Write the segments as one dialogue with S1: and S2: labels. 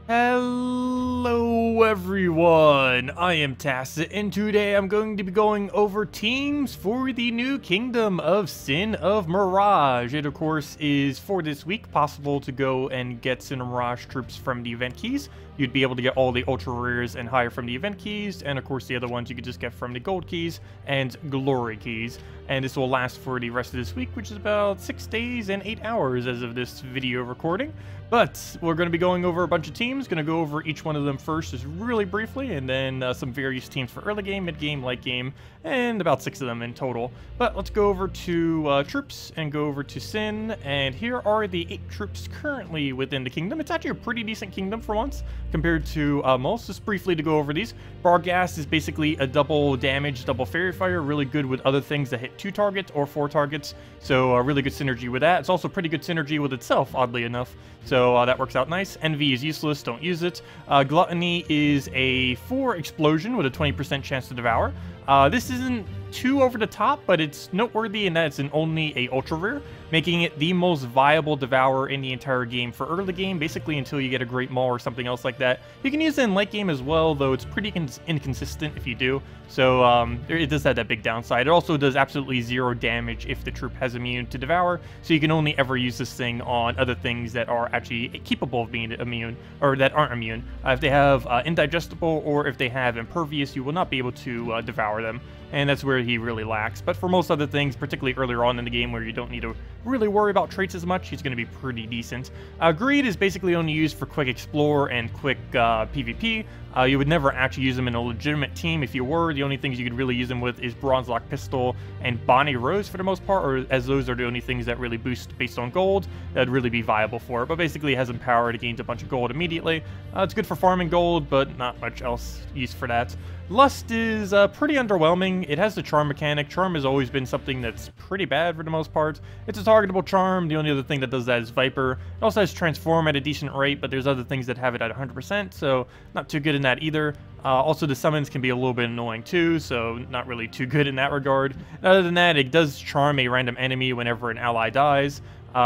S1: Hello everyone, I am Tacet, and today I'm going to be going over teams for the new kingdom of Sin of Maraj. It of course is for this week possible to go and get Sin of Maraj troops from the event keys. You'd be able to get all the ultra rares and higher from the event keys, and of course the other ones you could just get from the gold keys and glory keys. And this will last for the rest of this week, which is about 6 days and 8 hours as of this video recording. But we're going to be going over a bunch of teams, going to go over each one of them first just really briefly, and then some various teams for early game, mid game, late game, and about 6 of them in total. But let's go over to troops and go over to Sin, and here are the 8 troops currently within the kingdom. It's actually a pretty decent kingdom for once compared to most. Just briefly to go over these. Barghast is basically a double damage, double fairy fire, really good with other things that hit 2 targets or 4 targets, so really good synergy with that. It's also pretty good synergy with itself, oddly enough, so that works out nice. Envy is useless, don't use it. Gluttony is a 4 explosion with a 20% chance to devour. This isn't too over the top, but it's noteworthy in that it's only a ultra rare, making it the most viable devourer in the entire game for early game, basically until you get a great maul or something else like that. You can use it in late game as well, though it's pretty inconsistent if you do, so it does have that big downside. It also does absolutely 0 damage if the troop has immune to devour, so you can only ever use this thing on other things that are actually capable of being immune, or that aren't immune. If they have indigestible or if they have impervious, you will not be able to devour them, and that's where he really lacks. But for most other things, particularly earlier on in the game where you don't need to really worry about traits as much, he's going to be pretty decent. Greed is basically only used for quick explore and quick PvP. You would never actually use them in a legitimate team. If you were, the only things you could really use them with is Bronze Lock Pistol and Bonnie Rose for the most part, or as those are the only things that really boost based on gold, that'd really be viable for it. But basically it has him power to gain a bunch of gold immediately. It's good for farming gold, but not much else use for that. Lust is pretty underwhelming. It has the charm mechanic. Charm has always been something that's pretty bad for the most part. It's a targetable charm. The only other thing that does that is Viper. It also has transform at a decent rate, but there's other things that have it at 100%, so not too good in that either. Also, the summons can be a little bit annoying too, so not really too good in that regard. Other than that, it does charm a random enemy whenever an ally dies.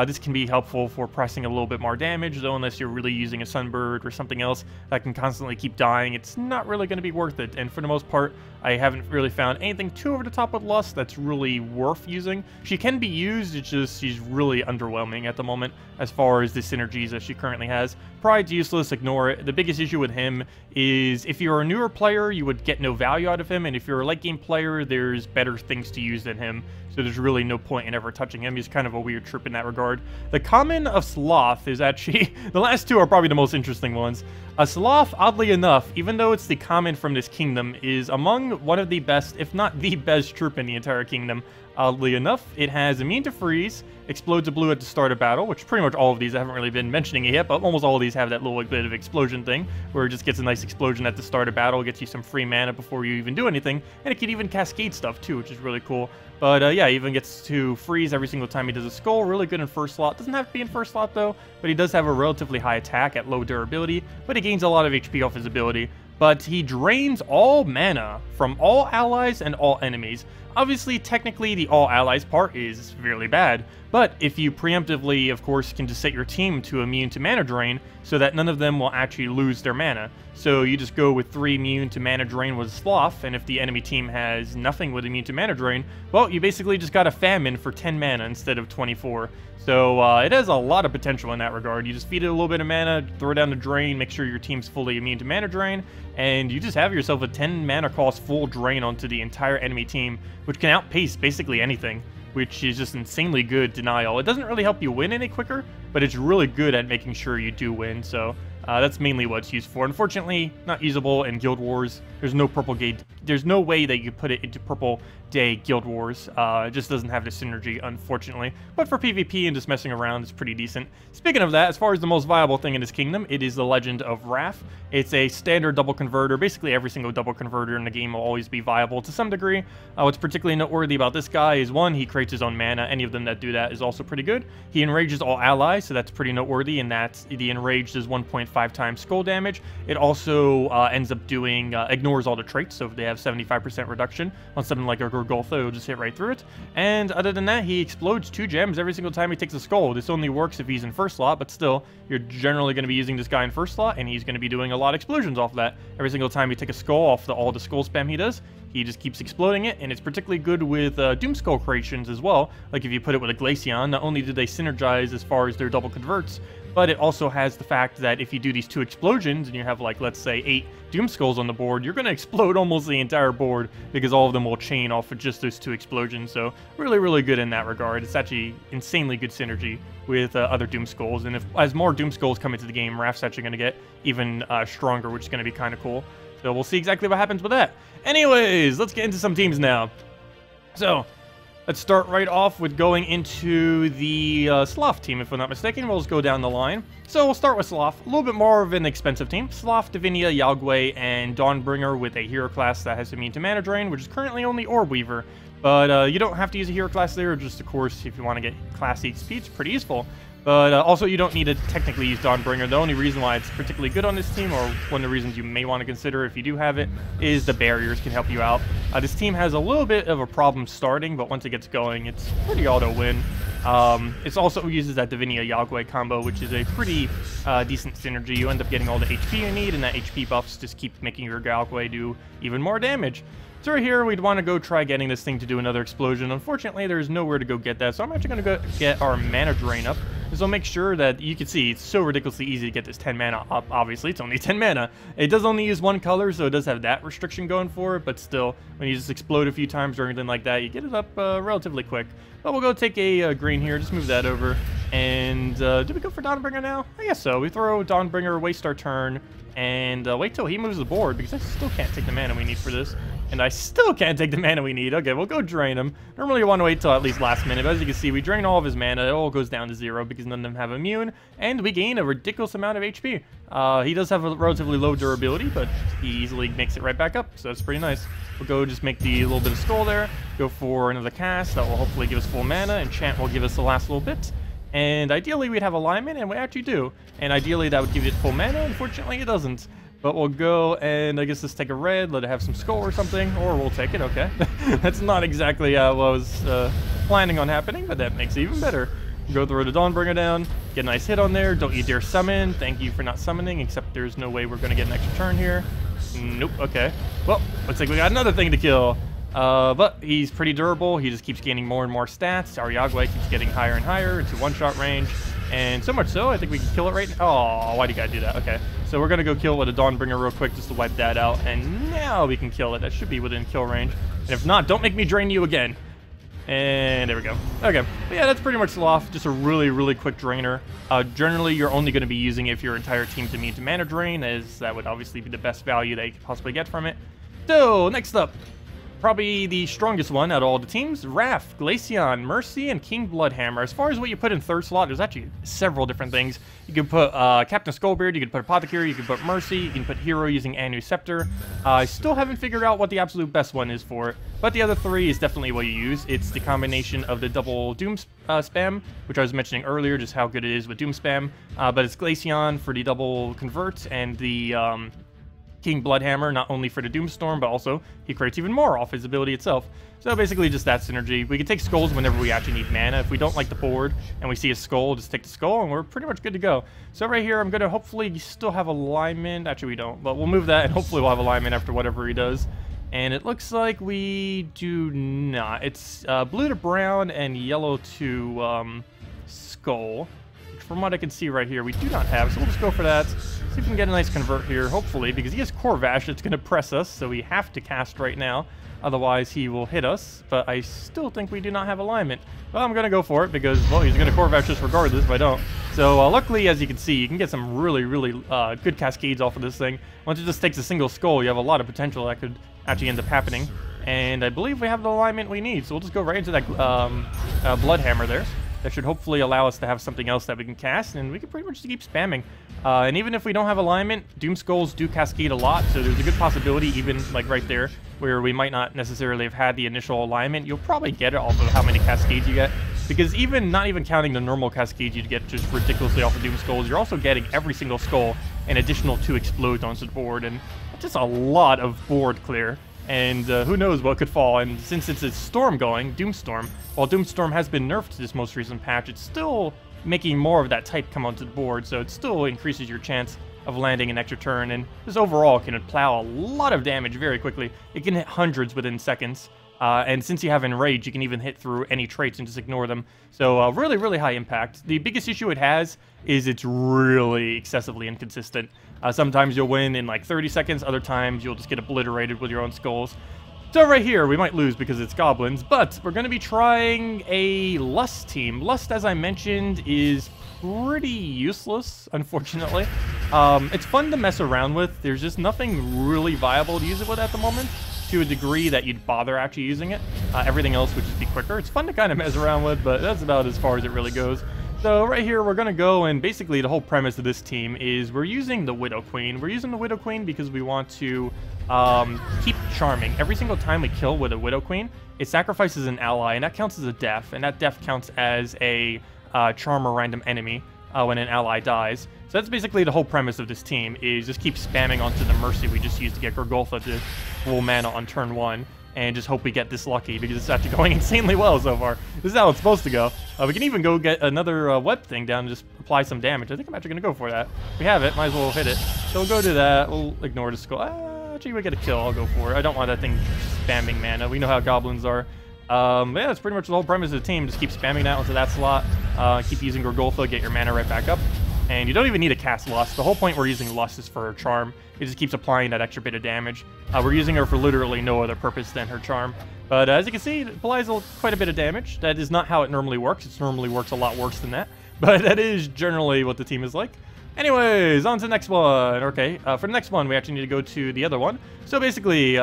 S1: This can be helpful for pressing a little bit more damage, though unless you're really using a Sunbird or something else that can constantly keep dying, it's not really going to be worth it. And for the most part, I haven't really found anything too over the top with Lust that's really worth using. She can be used, it's just she's really underwhelming at the moment as far as the synergies that she currently has. Pride's useless, ignore it. The biggest issue with him is if you're a newer player, you would get no value out of him, and if you're a late game player, there's better things to use than him. So there's really no point in ever touching him. He's kind of a weird troop in that regard. The common of Sloth is actually, the last two are probably the most interesting ones. A Sloth, oddly enough, even though it's the common from this kingdom, is among one of the best, if not the best troop in the entire kingdom. Oddly enough, it has immune to freeze, explodes a blue at the start of battle, which pretty much all of these, I haven't really been mentioning it yet, but almost all of these have that little bit of explosion thing, where it just gets a nice explosion at the start of battle, gets you some free mana before you even do anything, and it can even cascade stuff too, which is really cool. But yeah, he even gets to freeze every single time he does a skull, really good in first slot. Doesn't have to be in first slot though, but he does have a relatively high attack at low durability, but he gains a lot of HP off his ability. But he drains all mana from all allies and all enemies. Obviously, technically, the all allies part is severely bad, but if you preemptively, of course, can just set your team to immune to mana drain, so that none of them will actually lose their mana. So you just go with 3 immune to mana drain with Sloth, and if the enemy team has nothing with immune to mana drain, well, you basically just got a famine for 10 mana instead of 24. So it has a lot of potential in that regard. You just feed it a little bit of mana, throw down the drain, make sure your team's fully immune to mana drain, and you just have yourself a 10 mana cost full drain onto the entire enemy team, which can outpace basically anything, which is just insanely good denial. It doesn't really help you win any quicker, but it's really good at making sure you do win, so that's mainly what it's used for. Unfortunately, not usable in Guild Wars. There's no purple gate. There's no way that you put it into Purple Day Guild Wars. It just doesn't have the synergy, unfortunately. But for PvP and just messing around, it's pretty decent. Speaking of that, as far as the most viable thing in this kingdom, it is the Legend of Raft. It's a standard double converter. Basically, every single double converter in the game will always be viable to some degree. What's particularly noteworthy about this guy is, one, he creates his own mana. Any of them that do that is also pretty good. He enrages all allies, so that's pretty noteworthy in that the enraged is 1.5 times skull damage. It also ends up doing, ignores all the traits, so if they have have 75% reduction. On something like a Gorgultha, it'll just hit right through it. And other than that, he explodes 2 gems every single time he takes a skull. This only works if he's in first slot, but still, you're generally going to be using this guy in first slot, and he's going to be doing a lot of explosions off of that. Every single time you take a skull off all the skull spam he does, he just keeps exploding it, and it's particularly good with Doom Skull creations as well. Like if you put it with a Glaceon, not only do they synergize as far as their double converts, but it also has the fact that if you do these 2 explosions and you have, like, let's say 8 Doom Skulls on the board, you're going to explode almost the entire board because all of them will chain off of just those 2 explosions. So really, really good in that regard. It's actually insanely good synergy with other Doom Skulls. And as more Doom Skulls come into the game, Raft's actually going to get even stronger, which is going to be kind of cool. So we'll see exactly what happens with that. Anyways, let's get into some teams now. So let's start right off with going into the Sloth team, if I'm not mistaken. We'll just go down the line. So we'll start with Sloth, a little bit more of an expensive team. Sloth, Divinia, Yagway, and Dawnbringer with a hero class that has immune to mana drain, which is currently only Orb Weaver. But you don't have to use a hero class there, just of course, if you want to get class XP, it's pretty useful. But also, you don't need to technically use Dawnbringer. The only reason why it's particularly good on this team, or one of the reasons you may want to consider if you do have it, is the barriers can help you out. This team has a little bit of a problem starting, but once it gets going, it's pretty auto-win. It also uses that Divinia Yagway combo, which is a pretty decent synergy. You end up getting all the HP you need, and that HP buffs just keep making your Yagway do even more damage. So right here, we'd want to go try getting this thing to do another explosion. Unfortunately, there's nowhere to go get that, so I'm actually going to go get our mana drain up. So I'll make sure that you can see it's so ridiculously easy to get this 10 mana up. Obviously, it's only 10 mana. It does only use 1 color, so it does have that restriction going for it, but still, when you just explode a few times or anything like that, you get it up relatively quick. But we'll go take a green here, just move that over. And do we go for Dawnbringer now? I guess so. We throw Dawnbringer, waste our turn, and wait till he moves the board, because I still can't take the mana we need for this. And I still can't take the mana we need. Okay, we'll go drain him. Normally you want to wait till at least last minute, but as you can see, we drain all of his mana. It all goes down to 0 because none of them have immune, and we gain a ridiculous amount of HP. He does have a relatively low durability, but he easily makes it right back up, so that's pretty nice. We'll go just make the little bit of skull there, go for another cast that will hopefully give us full mana, enchant will give us the last little bit. And ideally we'd have alignment, and we actually do. And ideally that would give it full mana. Unfortunately it doesn't. But we'll go and I guess just take a red, let it have some skull or something, or we'll take it, okay. That's not exactly what I was planning on happening, but that makes it even better. Go throw the Dawnbringer down, get a nice hit on there, don't you dare summon, thank you for not summoning, except there's no way we're going to get an extra turn here. Nope, okay. Well, looks like we got another thing to kill. But he's pretty durable, he just keeps gaining more and more stats. Our Yagway keeps getting higher and higher into one-shot range. And so much so, I think we can kill it right now. Oh, why do you gotta do that? Okay. So we're gonna go kill it with a Dawnbringer real quick just to wipe that out. And now we can kill it. That should be within kill range. And if not, don't make me drain you again. And there we go. Okay. But yeah, that's pretty much Sloth. Just a really, really quick drainer. Generally, you're only going to be using it if your entire team's immune to mana drain, as that would obviously be the best value that you could possibly get from it. So, next up. Probably the strongest one out of all the teams, Raft, Glaceon, Mercy, and King Bloodhammer. As far as what you put in third slot, there's actually several different things. You can put Captain Skullbeard, you can put Apothecary, you can put Mercy, you can put Hero using Anu Scepter. I still haven't figured out what the absolute best one is for it, but the other 3 is definitely what you use. It's the combination of the double Doom spam, which I was mentioning earlier, just how good it is with Doom spam, but it's Glaceon for the double convert, and the King Bloodhammer, not only for the Doomstorm, but also he creates even more off his ability itself. So basically just that synergy. We can take skulls whenever we actually need mana. If we don't like the board and we see a skull, just take the skull and we're pretty much good to go. So right here, I'm going to hopefully still have alignment. Actually, we don't, but we'll move that and hopefully we'll have alignment after whatever he does. And it looks like we do not. It's blue to brown and yellow to skull. From what I can see right here, we do not have, so we'll just go for that. See if we can get a nice convert here, hopefully, because he has Corvash that's going to press us, so we have to cast right now. Otherwise, he will hit us, but I still think we do not have alignment. Well, I'm going to go for it, because, well, he's going to Corvash us regardless if I don't. So, luckily, as you can see, you can get some really, really good cascades off of this thing. Once it just takes a single skull, you have a lot of potential that could actually end up happening. And I believe we have the alignment we need, so we'll just go right into that Bloodhammer there. That should hopefully allow us to have something else that we can cast, and we can pretty much just keep spamming. And even if we don't have alignment, Doom Skulls do cascade a lot, so there's a good possibility, even like right there, where we might not necessarily have had the initial alignment, you'll probably get it off of how many cascades you get. Because even not even counting the normal cascades you'd get just ridiculously off of Doom Skulls, you're also getting every single skull an additional 2 explodes onto the board, and just a lot of board clear. and who knows what could fall. And since it's a storm going, Doomstorm, while Doomstorm has been nerfed this most recent patch, it's still making more of that type come onto the board, so it still increases your chance of landing an extra turn, and this overall can plow a lot of damage very quickly. It can hit hundreds within seconds, and since you have Enrage, you can even hit through any traits and just ignore them. So really, really high impact. The biggest issue it has is it's really excessively inconsistent. Sometimes you'll win in like 30 seconds, other times you'll just get obliterated with your own skulls. So right here, we might lose because it's goblins, but we're going to be trying a Lust team. Lust, as I mentioned, is pretty useless, unfortunately. It's fun to mess around with. There's just nothing really viable to use it with at the moment, to a degree that you'd bother actually using it. Everything else would just be quicker. It's fun to kind of mess around with, but that's about as far as it really goes. So right here, we're going to go, and basically the whole premise of this team is we're using the Widow Queen. We're using the Widow Queen because we want to keep charming. Every single time we kill with a Widow Queen, it sacrifices an ally, and that counts as a death, and that death counts as a charm or random enemy when an ally dies. So that's basically the whole premise of this team, is just keep spamming onto the Mercy we just used to get Gorgoltha to full mana on turn 1. And just hope we get this lucky, because it's actually going insanely well so far. This is how it's supposed to go. We can even go get another web thing down and just apply some damage. I think I'm actually going to go for that. If we have it, might as well hit it. So we'll go to that. We'll ignore the skull. Actually, we get a kill. I'll go for it. I don't want that thing spamming mana. We know how goblins are. Yeah, that's pretty much the whole premise of the team. Just keep spamming that onto that slot. Keep using Gorgoltha, get your mana right back up. And you don't even need to cast Lust. The whole point we're using Lust is for her charm. It just keeps applying that extra bit of damage. We're using her for literally no other purpose than her charm. But as you can see, it applies quite a bit of damage. That is not how it normally works. It normally works a lot worse than that. But that is generally what the team is like. Anyways, on to the next one. Okay, for the next one, we actually need to go to the other one. So basically,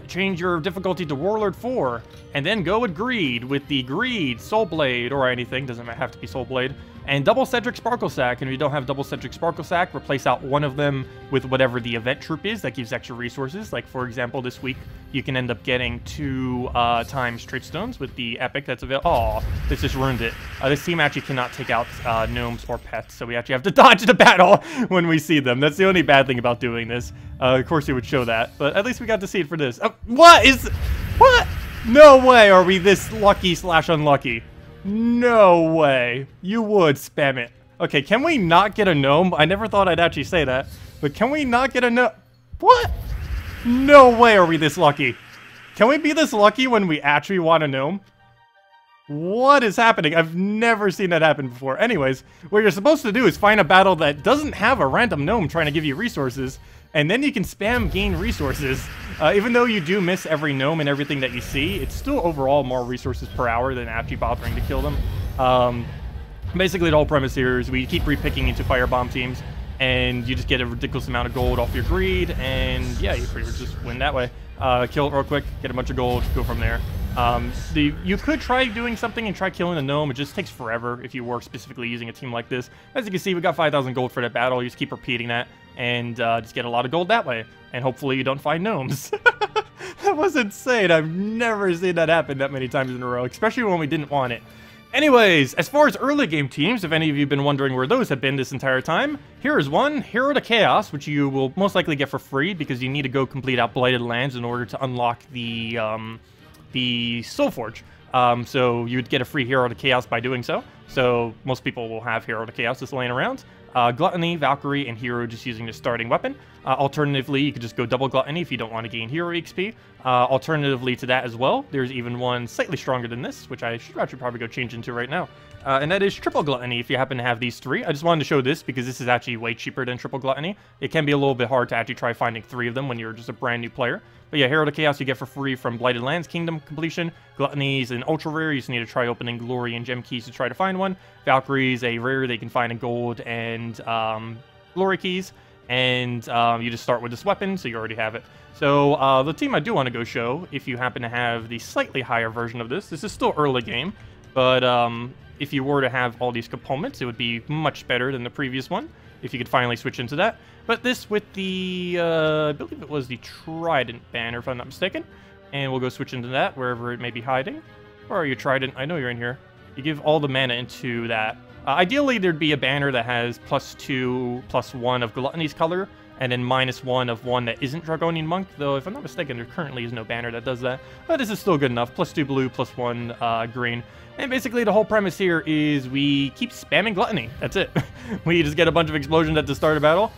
S1: change your difficulty to Warlord 4, and then go with Greed, with the Greed, Soul Blade, or anything, doesn't have to be Soul Blade, and Double Cedric Sparkle Sack. And if you don't have Double Cedric Sparkle Sack, replace out one of them with whatever the event troop is that gives extra resources. Like, for example, this week, you can end up getting 2 times Trait Stones with the Epic that's available. Oh, this just ruined it. This team actually cannot take out gnomes or pets, so we actually have to dodge the battle when we see them. That's the only bad thing about doing this. Of course, it would show that, but at least we got to see it for this. What? No way are we this lucky / unlucky. No way. You would spam it. Okay, can we not get a gnome? I never thought I'd actually say that, but can we not get a gnome? What? No way are we this lucky. Can we be this lucky when we actually want a gnome? What is happening? I've never seen that happen before. Anyways, what you're supposed to do is find a battle that doesn't have a random gnome trying to give you resources, and then you can spam gain resources. Even though you do miss every gnome and everything that you see, it's still overall more resources per hour than actually bothering to kill them. Basically, the whole premise here is we keep repicking into firebomb teams, and you just get a ridiculous amount of gold off your greed, and yeah, you pretty much just win that way. Kill it real quick, get a bunch of gold, go from there. You could try doing something and try killing the gnome. It just takes forever if you were specifically using a team like this. As you can see, we got 5,000 gold for that battle. You just keep repeating that and just get a lot of gold that way. And hopefully you don't find gnomes. That was insane. I've never seen that happen that many times in a row, especially when we didn't want it. Anyways, as far as early game teams, if any of you have been wondering where those have been this entire time, here is one, Hero to Chaos, which you will most likely get for free because you need to go complete out Blighted Lands in order to unlock the Soulforge. So you would get a free Hero to Chaos by doing so. So most people will have Hero to Chaos just laying around. Gluttony, Valkyrie, and Hero just using the starting weapon. Alternatively, you could just go double Gluttony if you don't want to gain Hero XP. Alternatively to that as well, there's even one slightly stronger than this, which I should actually probably go change into right now. And that is Triple Gluttony if you happen to have these 3. I just wanted to show this because this is actually way cheaper than Triple Gluttony. It can be a little bit hard to actually try finding 3 of them when you're just a brand new player. But yeah, Hero to Chaos you get for free from Blighted Lands Kingdom completion. Gluttony's an ultra rare. You just need to try opening Glory and Gem Keys to try to find one. Valkyrie's a rare they can find in Gold and Glory Keys. And you just start with this weapon, so you already have it. So the team I do want to go show, if you happen to have the slightly higher version of this is still early game, but if you were to have all these components, it would be much better than the previous one, if you could finally switch into that. But this with the, I believe it was the Trident banner, if I'm not mistaken. And we'll go switch into that, wherever it may be hiding. Where are you, Trident? I know you're in here. You give all the mana into that Ideally, there'd be a banner that has +2/+1 of Gluttony's color, and then -1 of one that isn't Dragonian Monk, though if I'm not mistaken, there currently is no banner that does that. But this is still good enough. +2 blue, +1 green. And basically the whole premise here is we keep spamming Gluttony. That's it. We just get a bunch of explosions at the start of battle,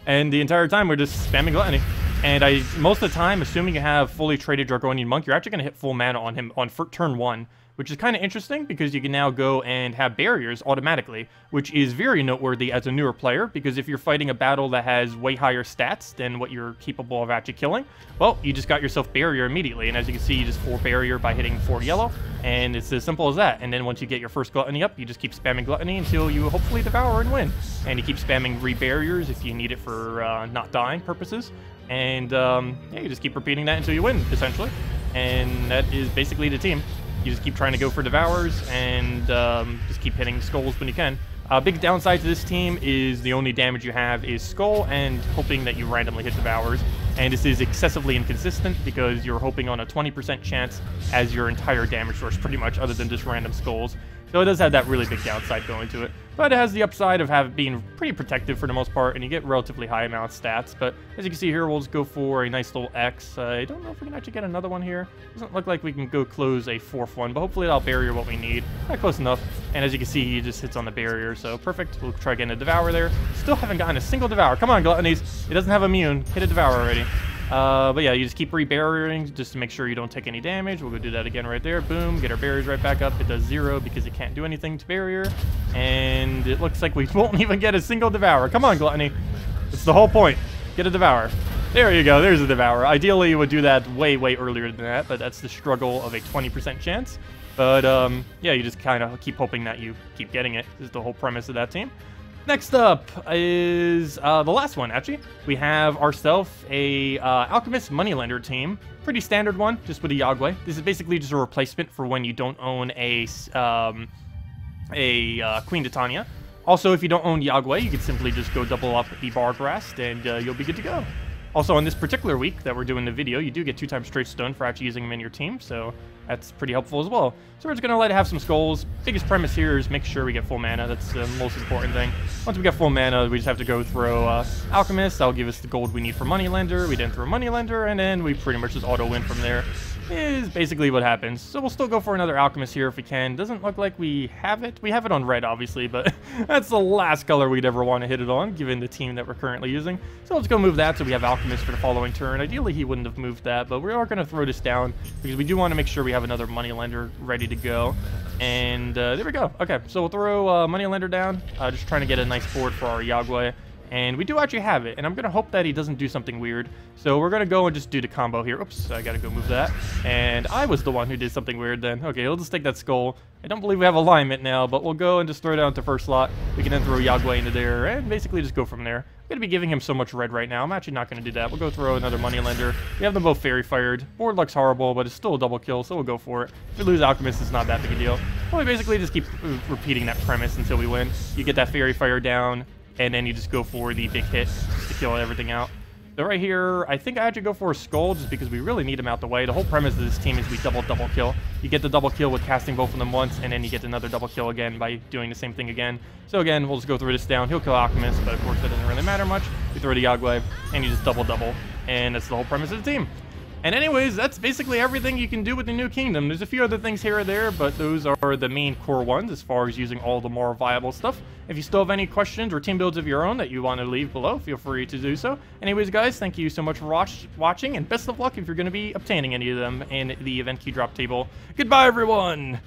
S1: and the entire time we're just spamming Gluttony. And most of the time, assuming you have fully traded Dragonian Monk, you're actually going to hit full mana on him on turn 1. Which is kind of interesting because you can now go and have barriers automatically, which is very noteworthy as a newer player, because if you're fighting a battle that has way higher stats than what you're capable of actually killing, well, you just got yourself barrier immediately, and as you can see, you just 4 barrier by hitting 4 yellow, and it's as simple as that. And then once you get your first Gluttony up, you just keep spamming Gluttony until you hopefully devour and win. And you keep spamming re-barriers if you need it for not dying purposes, and yeah, you just keep repeating that until you win, essentially. And that is basically the team. You just keep trying to go for devours and just keep hitting skulls when you can. Big downside to this team is the only damage you have is skull and hoping that you randomly hit devours. And this is excessively inconsistent because you're hoping on a 20% chance as your entire damage source pretty much, other than just random skulls. So it does have that really big downside going to it. But it has the upside of being pretty protective for the most part, and you get relatively high amount of stats. But as you can see here, we'll just go for a nice little X. I don't know if we can actually get another one here. Doesn't look like we can go close a 4th one, but hopefully that'll barrier what we need. Not close enough. And as you can see, he just hits on the barrier, so perfect. We'll try getting a Devour there. Still haven't gotten a single Devour. Come on, Gluttonies. It doesn't have immune. Hit a Devour already. But yeah, you just keep re-barriering just to make sure you don't take any damage. We'll go do that again right there. Boom, get our barriers right back up. It does 0 because it can't do anything to barrier. And it looks like we won't even get a single Devour. Come on, Gluttony. It's the whole point. Get a Devour. There you go. There's a Devour. Ideally, you would do that way, way earlier than that, but that's the struggle of a 20% chance. But yeah, you just kind of keep hoping that you keep getting it. This is the whole premise of that team. Next up is the last one, actually. We have ourselves a Alchemist Moneylender team. Pretty standard one, just with a Yagwe. This is basically just a replacement for when you don't own a Queen Titania. Also, if you don't own Yagwe, you can simply just go double up the Bargrast, and you'll be good to go. Also, on this particular week that we're doing the video, you do get 2 times Straight Stone for actually using them in your team, so that's pretty helpful as well. So we're just going to let it have some skulls. Biggest premise here is make sure we get full mana. That's the most important thing. Once we get full mana, we just have to go throw Alchemist. That'll give us the gold we need for Moneylender. We then throw Moneylender, and then we pretty much just auto-win from there. Is basically what happens. So we'll still go for another Alchemist here if we can. Doesn't look like we have it. We have it on red, obviously, but that's the last color we'd ever want to hit it on, given the team that we're currently using. So let's go move that so we have Alchemist for the following turn. Ideally, he wouldn't have moved that, but we are going to throw this down because we do want to make sure we have another Moneylender ready to go. And there we go. Okay, so we'll throw Moneylender down. Just trying to get a nice board for our Yagwe. And we do actually have it, and I'm going to hope that he doesn't do something weird. So we're going to go and just do the combo here. Oops, I got to go move that. And I was the one who did something weird then. Okay, we'll just take that skull. I don't believe we have alignment now, but we'll go and just throw it down to first slot. We can then throw Yagwe into there and basically just go from there. I'm going to be giving him so much red right now. I'm actually not going to do that. We'll go throw another Moneylender. We have them both Fairy Fired. Board looks horrible, but it's still a double kill, so we'll go for it. If we lose Alchemist, it's not that big a deal. Well, we basically just keep repeating that premise until we win. You get that Fairy Fire down, and then you just go for the big hit just to kill everything out. So right here, I think I had to go for a Skull just because we really need him out the way. The whole premise of this team is we double kill. You get the double kill with casting both of them once, and then you get another double kill again by doing the same thing again. So again, we'll just go through this down. He'll kill Alchemist, but of course that doesn't really matter much. You throw the Yagwe, and you just double. And that's the whole premise of the team. And anyways, that's basically everything you can do with the new kingdom. There's a few other things here or there, but those are the main core ones as far as using all the more viable stuff. If you still have any questions or team builds of your own that you want to leave below, feel free to do so. Anyways, guys, thank you so much for watching, and best of luck if you're going to be obtaining any of them in the event key drop table. Goodbye, everyone!